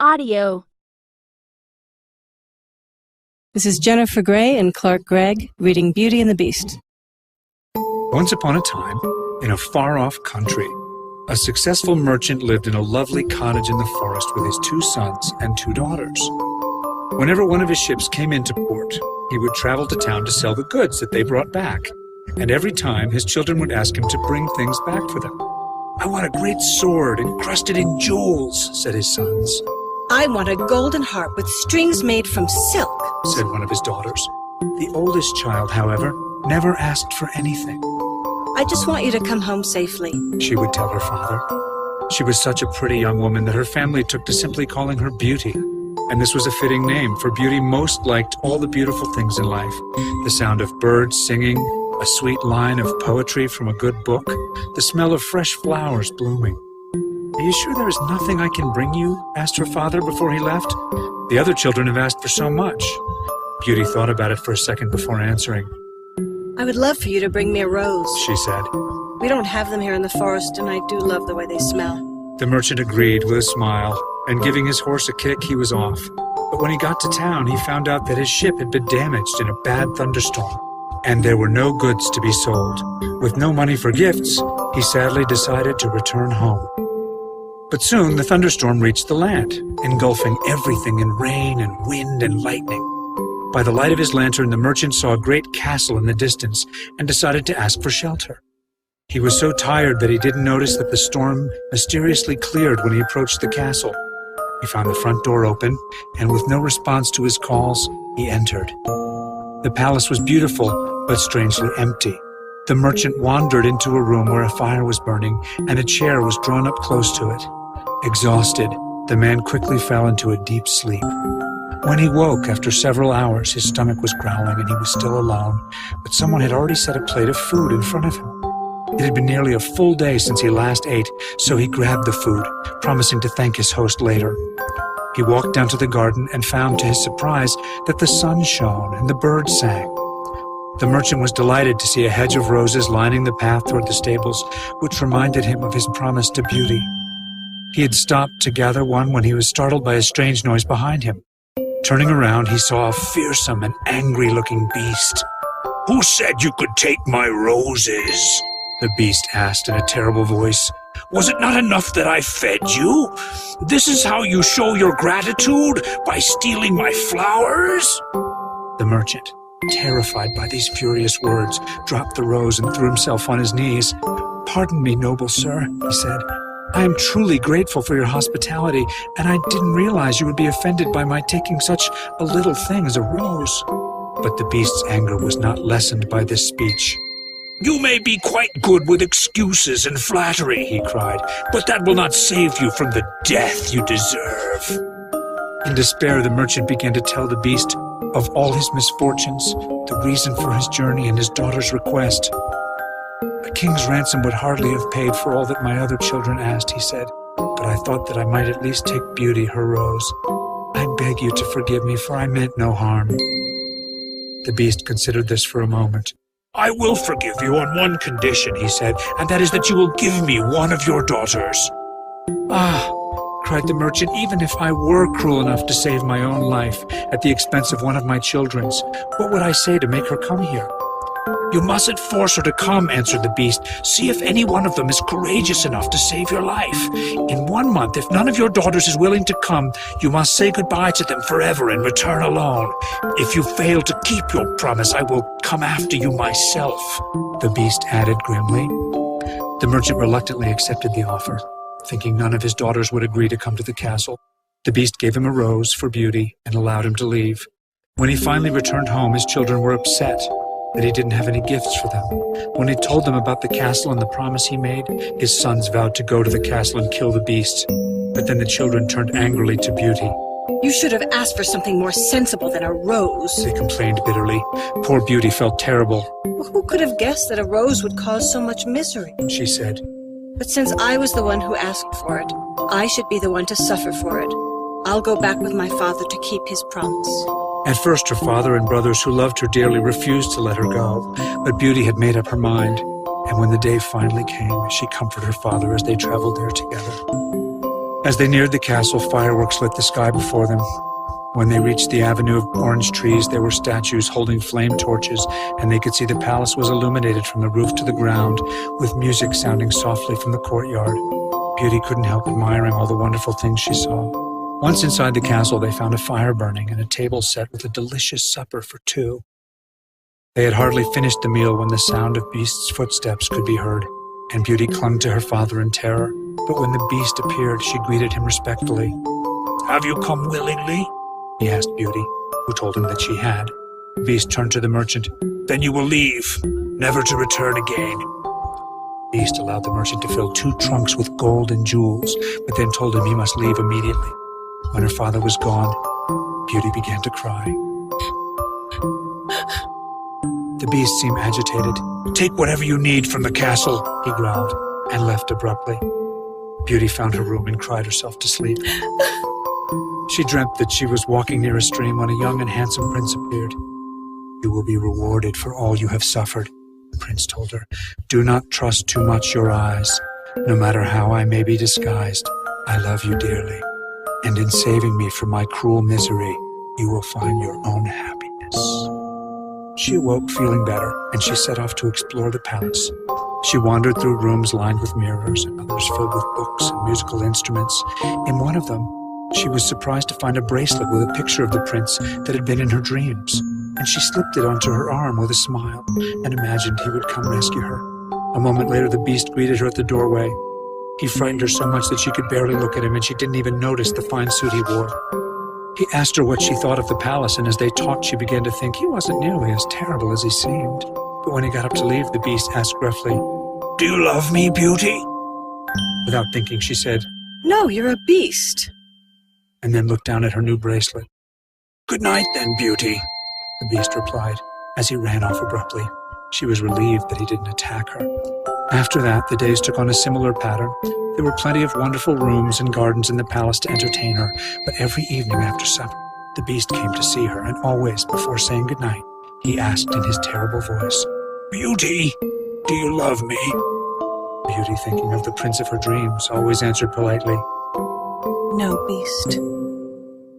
Audio. This is Jennifer Gray and Clark Gregg reading Beauty and the Beast. Once upon a time, in a far-off country, a successful merchant lived in a lovely cottage in the forest with his 2 sons and 2 daughters. Whenever one of his ships came into port, he would travel to town to sell the goods that they brought back, and every time his children would ask him to bring things back for them. "I want a great sword encrusted in jewels," said his sons. I want a golden harp with strings made from silk, said one of his daughters. The oldest child, however, never asked for anything. I just want you to come home safely, she would tell her father. She was such a pretty young woman that her family took to simply calling her Beauty. And this was a fitting name, for Beauty most liked all the beautiful things in life. The sound of birds singing, a sweet line of poetry from a good book, the smell of fresh flowers blooming. "Are you sure there is nothing I can bring you?" asked her father before he left. "The other children have asked for so much." Beauty thought about it for a second before answering. I would love for you to bring me a rose, she said. We don't have them here in the forest, and I do love the way they smell. The merchant agreed with a smile, and giving his horse a kick, he was off. But when he got to town, he found out that his ship had been damaged in a bad thunderstorm, and there were no goods to be sold. With no money for gifts, he sadly decided to return home. But soon the thunderstorm reached the land, engulfing everything in rain and wind and lightning. By the light of his lantern, the merchant saw a great castle in the distance and decided to ask for shelter. He was so tired that he didn't notice that the storm mysteriously cleared when he approached the castle. He found the front door open, and with no response to his calls, he entered. The palace was beautiful, but strangely empty. The merchant wandered into a room where a fire was burning, and a chair was drawn up close to it. Exhausted, the man quickly fell into a deep sleep. When he woke after several hours, his stomach was growling and he was still alone, but someone had already set a plate of food in front of him. It had been nearly a full day since he last ate, so he grabbed the food, promising to thank his host later. He walked down to the garden and found, to his surprise, that the sun shone and the birds sang. The merchant was delighted to see a hedge of roses lining the path toward the stables, which reminded him of his promise to Beauty. He had stopped to gather one when he was startled by a strange noise behind him. Turning around, he saw a fearsome and angry-looking beast. "Who said you could take my roses?" the beast asked in a terrible voice. "Was it not enough that I fed you? This is how you show your gratitude, by stealing my flowers?" The merchant, terrified by these furious words, dropped the rose and threw himself on his knees. "Pardon me, noble sir," he said. "I am truly grateful for your hospitality, and I didn't realize you would be offended by my taking such a little thing as a rose." But the beast's anger was not lessened by this speech. "You may be quite good with excuses and flattery," he cried, "but that will not save you from the death you deserve." In despair, the merchant began to tell the beast of all his misfortunes, the reason for his journey, and his daughter's request. "A king's ransom would hardly have paid for all that my other children asked," he said, "but I thought that I might at least take Beauty her rose. I beg you to forgive me, for I meant no harm." The beast considered this for a moment. "I will forgive you on one condition," he said, "and that is that you will give me one of your daughters." "Ah," cried the merchant, "even if I were cruel enough to save my own life at the expense of one of my children's, what would I say to make her come here?" "You mustn't force her to come," answered the beast. "See if any one of them is courageous enough to save your life. In 1 month, if none of your daughters is willing to come, you must say goodbye to them forever and return alone. If you fail to keep your promise, I will come after you myself," the beast added grimly. The merchant reluctantly accepted the offer, thinking none of his daughters would agree to come to the castle. The beast gave him a rose for Beauty and allowed him to leave. When he finally returned home, his children were upset that he didn't have any gifts for them. When he told them about the castle and the promise he made, his sons vowed to go to the castle and kill the beast. But then the children turned angrily to Beauty. You should have asked for something more sensible than a rose, they complained bitterly. Poor Beauty felt terrible. Who could have guessed that a rose would cause so much misery? She said. But since I was the one who asked for it, I should be the one to suffer for it. I'll go back with my father to keep his promise. At first, her father and brothers who loved her dearly refused to let her go, but Beauty had made up her mind, and when the day finally came, she comforted her father as they traveled there together. As they neared the castle, fireworks lit the sky before them. When they reached the avenue of orange trees, there were statues holding flame torches, and they could see the palace was illuminated from the roof to the ground, with music sounding softly from the courtyard. Beauty couldn't help admiring all the wonderful things she saw. Once inside the castle, they found a fire burning and a table set with a delicious supper for two. They had hardly finished the meal when the sound of Beast's footsteps could be heard, and Beauty clung to her father in terror. But when the Beast appeared, she greeted him respectfully. "Have you come willingly?" he asked Beauty, who told him that she had. The Beast turned to the merchant. "Then you will leave, never to return again." The Beast allowed the merchant to fill 2 trunks with gold and jewels, but then told him he must leave immediately. When her father was gone, Beauty began to cry. The Beast seemed agitated. "Take whatever you need from the castle," he growled, and left abruptly. Beauty found her room and cried herself to sleep. She dreamt that she was walking near a stream when a young and handsome prince appeared. "You will be rewarded for all you have suffered," the prince told her. "Do not trust too much your eyes. No matter how I may be disguised, I love you dearly. And in saving me from my cruel misery, you will find your own happiness." She awoke feeling better, and she set off to explore the palace. She wandered through rooms lined with mirrors and others filled with books and musical instruments. In one of them, she was surprised to find a bracelet with a picture of the prince that had been in her dreams, and she slipped it onto her arm with a smile and imagined he would come rescue her. A moment later, the Beast greeted her at the doorway. He frightened her so much that she could barely look at him, and she didn't even notice the fine suit he wore. He asked her what she thought of the palace, and as they talked, she began to think he wasn't nearly as terrible as he seemed. But when he got up to leave, the Beast asked gruffly, "Do you love me, Beauty?" Without thinking, she said, "No, you're a beast." and then looked down at her new bracelet. "Good night, then, Beauty," the Beast replied, as he ran off abruptly. She was relieved that he didn't attack her. After that, the days took on a similar pattern. There were plenty of wonderful rooms and gardens in the palace to entertain her, but every evening after supper, the Beast came to see her, and always, before saying goodnight, he asked in his terrible voice, "Beauty, do you love me?" Beauty, thinking of the prince of her dreams, always answered politely, "No, Beast."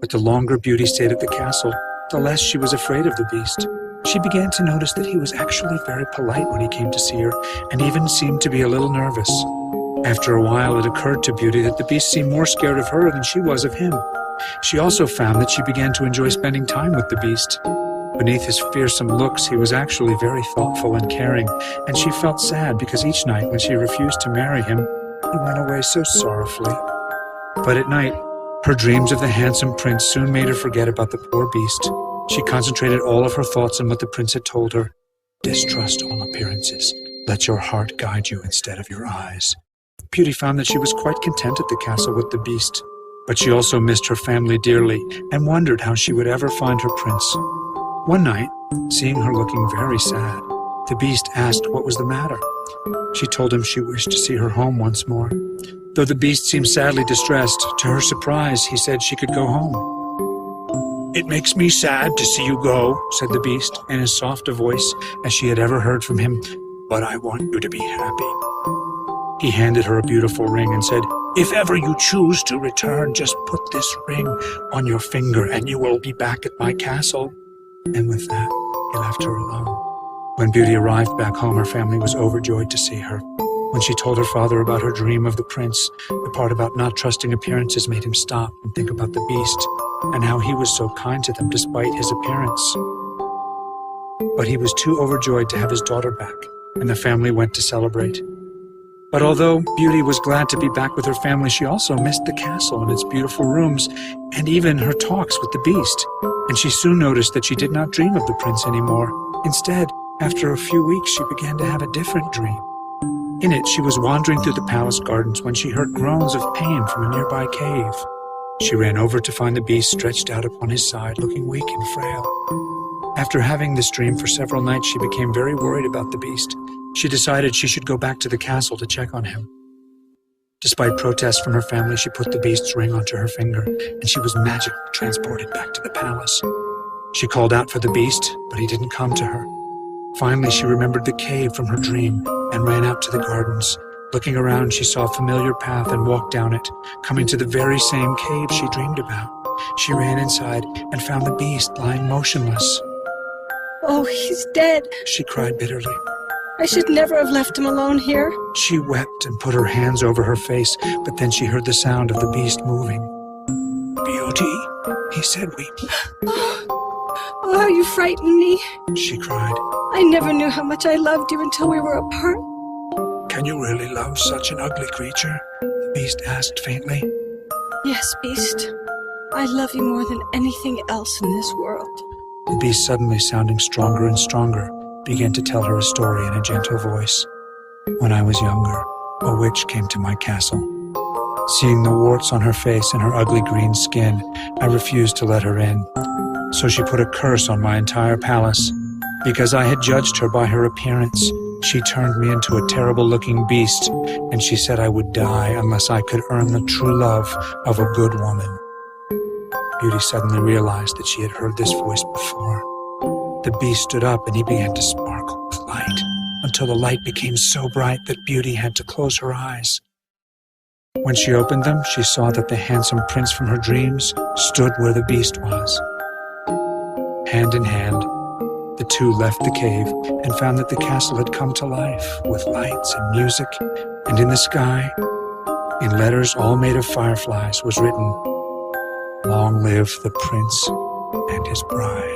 But the longer Beauty stayed at the castle, the less she was afraid of the Beast. She began to notice that he was actually very polite when he came to see her, and even seemed to be a little nervous. After a while, it occurred to Beauty that the Beast seemed more scared of her than she was of him. She also found that she began to enjoy spending time with the Beast. Beneath his fearsome looks, he was actually very thoughtful and caring, and she felt sad because each night when she refused to marry him, he went away so sorrowfully. But at night, her dreams of the handsome prince soon made her forget about the poor Beast. She concentrated all of her thoughts on what the prince had told her. "Distrust all appearances. Let your heart guide you instead of your eyes." Beauty found that she was quite content at the castle with the Beast, but she also missed her family dearly and wondered how she would ever find her prince. One night, seeing her looking very sad, the Beast asked what was the matter. She told him she wished to see her home once more. Though the Beast seemed sadly distressed, to her surprise, he said she could go home. "It makes me sad to see you go," said the Beast in as soft a voice as she had ever heard from him, "but I want you to be happy." He handed her a beautiful ring and said, "If ever you choose to return, just put this ring on your finger and you will be back at my castle." And with that, he left her alone. When Beauty arrived back home, her family was overjoyed to see her. When she told her father about her dream of the prince, the part about not trusting appearances made him stop and think about the Beast, and how he was so kind to them despite his appearance. But he was too overjoyed to have his daughter back, and the family went to celebrate. But although Beauty was glad to be back with her family, she also missed the castle and its beautiful rooms, and even her talks with the Beast. And she soon noticed that she did not dream of the prince anymore. Instead, after a few weeks, she began to have a different dream. In it, she was wandering through the palace gardens when she heard groans of pain from a nearby cave. She ran over to find the Beast stretched out upon his side, looking weak and frail. After having this dream for several nights, she became very worried about the Beast. She decided she should go back to the castle to check on him. Despite protests from her family, she put the Beast's ring onto her finger, and she was magically transported back to the palace. She called out for the Beast, but he didn't come to her. Finally, she remembered the cave from her dream and ran out to the gardens. Looking around, she saw a familiar path and walked down it, coming to the very same cave she dreamed about. She ran inside and found the beast lying motionless. Oh, he's dead. She cried bitterly. I should never have left him alone here. She wept and put her hands over her face, but then she heard the sound of the beast moving. "Beauty," he said, weeping. Oh, how you frightened me. She cried. I never knew how much I loved you until we were apart. "Can you really love such an ugly creature?" the beast asked faintly. Yes, Beast. I love you more than anything else in this world. The beast, suddenly sounding stronger and stronger, began to tell her a story in a gentle voice. "When I was younger, a witch came to my castle. Seeing the warts on her face and her ugly green skin, I refused to let her in. So she put a curse on my entire palace. Because I had judged her by her appearance, she turned me into a terrible-looking beast, and she said I would die unless I could earn the true love of a good woman." Beauty suddenly realized that she had heard this voice before. The beast stood up and he began to sparkle with light, until the light became so bright that Beauty had to close her eyes. When she opened them, she saw that the handsome prince from her dreams stood where the beast was. Hand in hand, the two left the cave and found that the castle had come to life with lights and music, and in the sky, in letters all made of fireflies, was written, "Long live the prince and his bride."